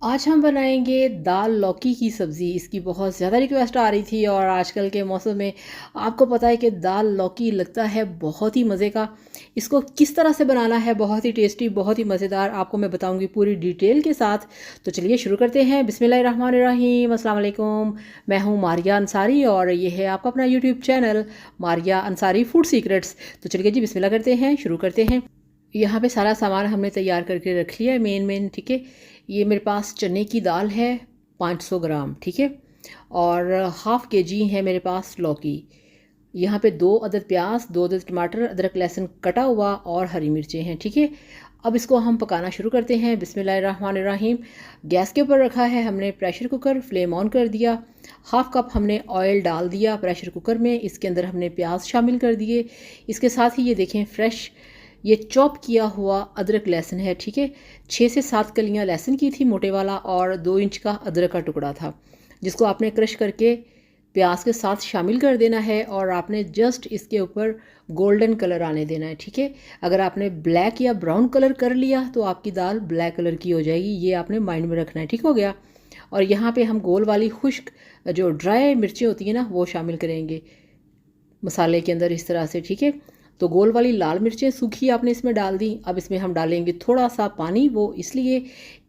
आज हम बनाएंगे दाल लौकी की सब्ज़ी। इसकी बहुत ज़्यादा रिक्वेस्ट आ रही थी और आजकल के मौसम में आपको पता है कि दाल लौकी लगता है बहुत ही मज़े का। इसको किस तरह से बनाना है, बहुत ही टेस्टी, बहुत ही मज़ेदार, आपको मैं बताऊंगी पूरी डिटेल के साथ। तो चलिए शुरू करते हैं। बिस्मिल्लाहिर्रहमानिर्रहीम, अस्सलाम वालेकुम। मैं हूँ मारिया अंसारी और ये है आपका अपना YouTube channel Maria Ansari food secrets. तो चलिए जी बिस्मिल्लाह करते हैं, शुरू करते हैं। यहाँ पे सारा सामान हमने तैयार करके रख लिया है, मेन ठीक है। ये मेरे पास चने की दाल है 500 ग्राम, ठीक है। और हाफ़ के जी है मेरे पास लौकी। यहाँ पे 2 अदद प्याज, 2 अदद टमाटर, अदरक लहसुन कटा हुआ और हरी मिर्चें हैं, ठीक है। अब इसको हम पकाना शुरू करते हैं। बिस्मिल्लाहिर्रहमानिर्रहीम। गैस के ऊपर रखा है हमने प्रेशर कुकर, फ्लेम ऑन कर दिया। हाफ़ कप हमने ऑयल डाल दिया प्रेशर कुकर में। इसके अंदर हमने प्याज शामिल कर दिए। इसके साथ ही ये देखें फ्रेश ये चॉप किया हुआ अदरक लहसुन है, ठीक है। 6 से 7 कलियां लहसुन की थी मोटे वाला और 2 इंच का अदरक का टुकड़ा था, जिसको आपने क्रश करके प्याज के साथ शामिल कर देना है और आपने जस्ट इसके ऊपर गोल्डन कलर आने देना है, ठीक है। अगर आपने ब्लैक या ब्राउन कलर कर लिया तो आपकी दाल ब्लैक कलर की हो जाएगी, ये आपने माइंड में रखना है, ठीक हो गया। और यहाँ पे हम गोल वाली खुश्क जो ड्राई मिर्चें होती हैं ना, वो शामिल करेंगे मसाले के अंदर इस तरह से, ठीक है। तो गोल वाली लाल मिर्चें सूखी आपने इसमें डाल दी। अब इसमें हम डालेंगे थोड़ा सा पानी, वो इसलिए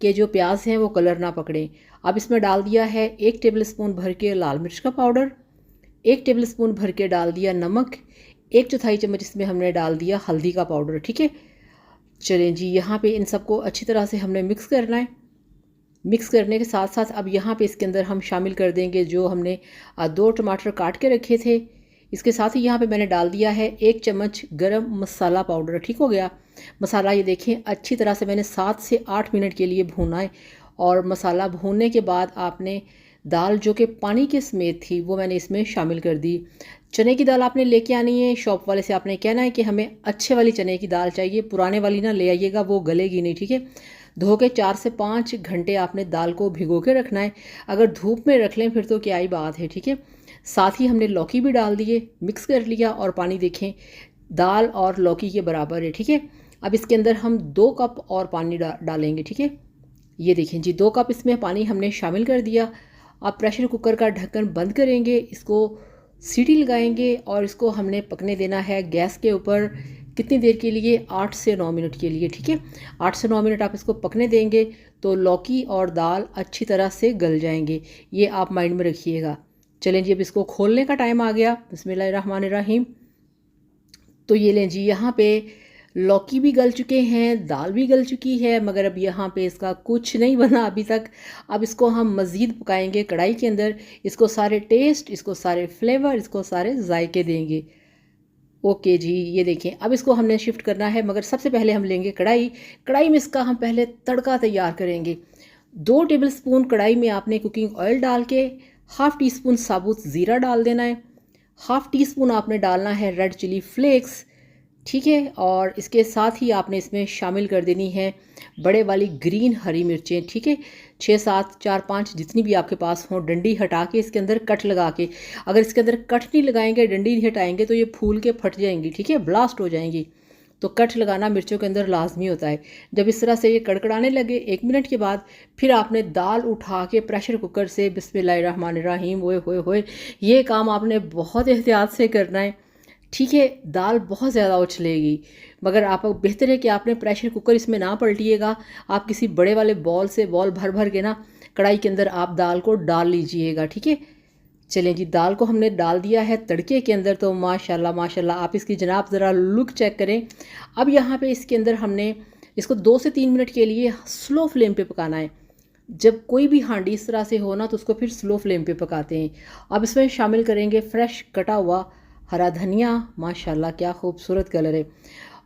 कि जो प्याज हैं वो कलर ना पकड़ें। अब इसमें डाल दिया है 1 टेबलस्पून भर के लाल मिर्च का पाउडर, 1 टेबलस्पून भर के डाल दिया नमक, 1/4 चम्मच इसमें हमने डाल दिया हल्दी का पाउडर, ठीक है। चलें जी, यहाँ पे इन सबको अच्छी तरह से हमने मिक्स करना है। मिक्स करने के साथ साथ अब यहाँ पे इसके अंदर हम शामिल कर देंगे जो हमने 2 टमाटर काट के रखे थे। इसके साथ ही यहाँ पे मैंने डाल दिया है 1 चम्मच गरम मसाला पाउडर, ठीक हो गया। मसाला ये देखें अच्छी तरह से मैंने 7 से 8 मिनट के लिए भूना है। और मसाला भूनने के बाद आपने दाल जो कि पानी के समेत थी वो मैंने इसमें शामिल कर दी। चने की दाल आपने लेके आनी है, शॉप वाले से आपने कहना है कि हमें अच्छे वाली चने की दाल चाहिए, पुराने वाली ना ले आइएगा, वो गलेगी नहीं, ठीक है। धो के 4 से 5 घंटे आपने दाल को भिगो के रखना है। अगर धूप में रख लें फिर तो क्या ही बात है, ठीक है। साथ ही हमने लौकी भी डाल दिए, मिक्स कर लिया और पानी देखें दाल और लौकी के बराबर है, ठीक है। अब इसके अंदर हम 2 कप और पानी डालेंगे, ठीक है। ये देखें जी 2 कप इसमें पानी हमने शामिल कर दिया। अब प्रेशर कुकर का ढक्कन बंद करेंगे, इसको सीटी लगाएंगे और इसको हमने पकने देना है गैस के ऊपर। कितनी देर के लिए? 8 से 9 मिनट के लिए, ठीक है। 8 से 9 मिनट आप इसको पकने देंगे तो लौकी और दाल अच्छी तरह से गल जाएंगे, ये आप माइंड में रखिएगा। चलें जी, अब इसको खोलने का टाइम आ गया। बिस्मिल्लाहिर्रहमानिर्रहीम। तो ये लें जी, यहाँ पे लौकी भी गल चुके हैं, दाल भी गल चुकी है, मगर अब यहाँ पे इसका कुछ नहीं बना अभी तक। अब इसको हम मज़ीद पकाएंगे कढ़ाई के अंदर। इसको सारे टेस्ट, इसको सारे फ्लेवर, इसको सारे जायके देंगे। ओके जी, ये देखें अब इसको हमने शिफ्ट करना है, मगर सबसे पहले हम लेंगे कढ़ाई। कढ़ाई में इसका हम पहले तड़का तैयार करेंगे। 2 टेबलस्पून कढ़ाई में आपने कुकिंग ऑयल डाल के हाफ़ टी स्पून साबुत ज़ीरा डाल देना है। हाफ़ टी स्पून आपने डालना है रेड चिली फ्लेक्स, ठीक है। और इसके साथ ही आपने इसमें शामिल कर देनी है बड़े वाली ग्रीन हरी मिर्चें, ठीक है। 6 7 4 5 जितनी भी आपके पास हों, डंडी हटा के इसके अंदर कट लगा के। अगर इसके अंदर कट नहीं लगाएंगे, डंडी नहीं हटाएंगे तो ये फूल के फट जाएंगी, ठीक है, ब्लास्ट हो जाएंगी। तो कट लगाना मिर्चों के अंदर लाजमी होता है। जब इस तरह से ये कड़कड़ाने लगे 1 मिनट के बाद फिर आपने दाल उठा के प्रेशर कुकर से बिस्मिल्लाहिर्रहमानिर्रहीम, ओए होए होए, ये काम आपने बहुत एहतियात से करना है, ठीक है। दाल बहुत ज़्यादा उछलेगी, मगर आप बेहतर है कि आपने प्रेशर कुकर इसमें ना पलटिएगा। आप किसी बड़े वाले बॉल से बॉल भर भर के ना कढ़ाई के अंदर आप दाल को डाल लीजिएगा, ठीक है। चलें जी, दाल को हमने डाल दिया है तड़के के अंदर। तो माशाल्लाह माशाल्लाह आप इसकी जनाब ज़रा लुक चेक करें। अब यहाँ पे इसके अंदर हमने इसको 2 से 3 मिनट के लिए स्लो फ्लेम पे पकाना है। जब कोई भी हांडी इस तरह से हो ना तो उसको फिर स्लो फ्लेम पे पकाते हैं। अब इसमें शामिल करेंगे फ्रेश कटा हुआ हरा धनिया। माशाल्लाह क्या खूबसूरत कलर है।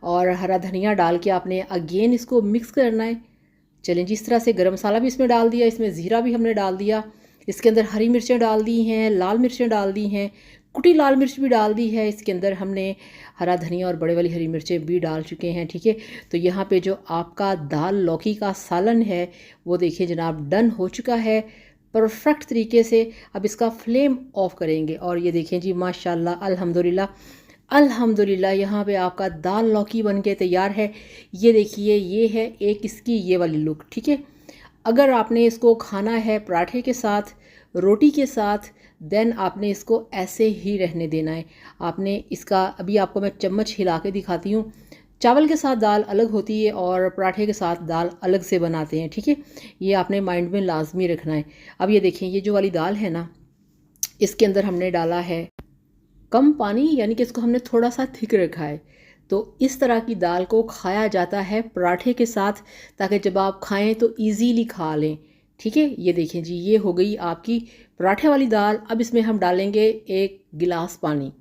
और हरा धनिया डाल के आपने अगेन इसको मिक्स करना है। चलें जी, इस तरह से गरम मसाला भी इसमें डाल दिया, इसमें ज़ीरा भी हमने डाल दिया। इसके अंदर हरी मिर्चें डाल दी हैं, लाल मिर्चें डाल दी हैं, कुटी लाल मिर्च भी डाल दी है। इसके अंदर हमने हरा धनिया और बड़े वाली हरी मिर्चें भी डाल चुके हैं, ठीक है। तो यहाँ पे जो आपका दाल लौकी का सालन है वो देखिए जनाब डन हो चुका है परफेक्ट तरीके से। अब इसका फ्लेम ऑफ करेंगे और ये देखें जी माशाल्लाह अल्हम्दुलिल्लाह अल्हम्दुलिल्लाह, यहाँ पे आपका दाल लौकी बन के तैयार है। ये देखिए, ये है एक इसकी ये वाली लुक, ठीक है। अगर आपने इसको खाना है पराठे के साथ, रोटी के साथ, देन आपने इसको ऐसे ही रहने देना है। आपने इसका अभी आपको मैं चम्मच हिला के दिखाती हूँ। चावल के साथ दाल अलग होती है और पराठे के साथ दाल अलग से बनाते हैं, ठीक है। ये आपने माइंड में लाजमी रखना है। अब ये देखें, ये जो वाली दाल है ना, इसके अंदर हमने डाला है कम पानी, यानी कि इसको हमने थोड़ा सा थिक रखा है। तो इस तरह की दाल को खाया जाता है पराठे के साथ, ताकि जब आप खाएं तो इजीली खा लें, ठीक है। ये देखें जी, ये हो गई आपकी पराठे वाली दाल। अब इसमें हम डालेंगे 1 गिलास पानी।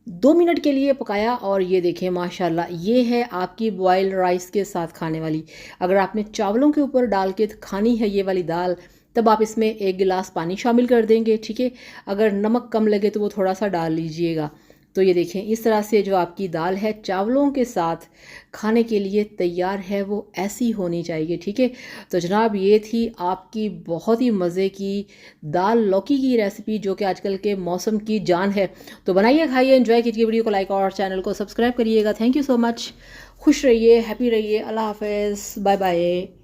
2 मिनट के लिए पकाया और ये देखें माशाल्लाह, ये है आपकी बॉइल्ड राइस के साथ खाने वाली। अगर आपने चावलों के ऊपर डाल के खानी है ये वाली दाल, तब आप इसमें 1 गिलास पानी शामिल कर देंगे, ठीक है। अगर नमक कम लगे तो वो थोड़ा सा डाल लीजिएगा। तो ये देखें, इस तरह से जो आपकी दाल है चावलों के साथ खाने के लिए तैयार है, वो ऐसी होनी चाहिए, ठीक है। तो जनाब, ये थी आपकी बहुत ही मज़े की दाल लौकी की रेसिपी, जो कि आजकल के मौसम की जान है। तो बनाइए, खाइए, एंजॉय कीजिए। वीडियो को लाइक और चैनल को सब्सक्राइब करिएगा। Thank you so much. खुश रहिए, हैप्पी रहिए। अल्लाह हाफ़िज़, बाय बाय।